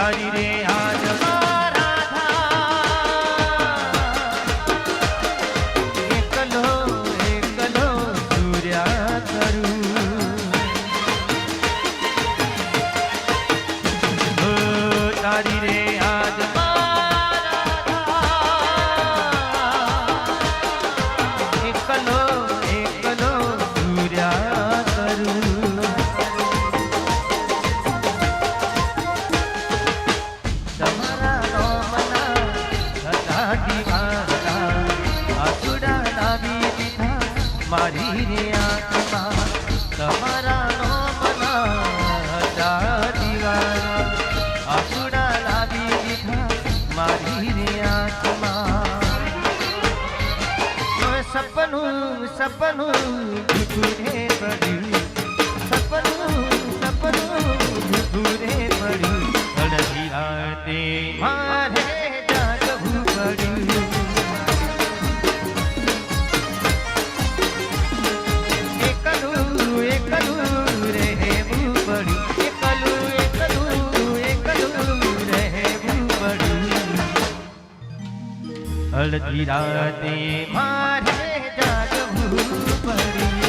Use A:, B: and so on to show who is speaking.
A: તારી રે આજ મારા એકલો એકલો સૂર્યા કરું તારી રે આજ એકલો એકલો સૂર્યા કરું તમારા નોમના હતા દીવાના આસુડા લાવી દીધા મારી રે આંખમાં તમારા નોમના હતા દીવાના આસુડા લાવી દીધા મારી રે આંખમાં સપનું સપનું ભૂરે પડ્યું સપનું ભૂરે પડ્યું અડધી રાતે મારે જાગવું પડ્યું એકલું એકલું રહેવું પડ્યું એકલું રહેવું પડ્યું અડધી રાતે મારે જાગવું પડ્યું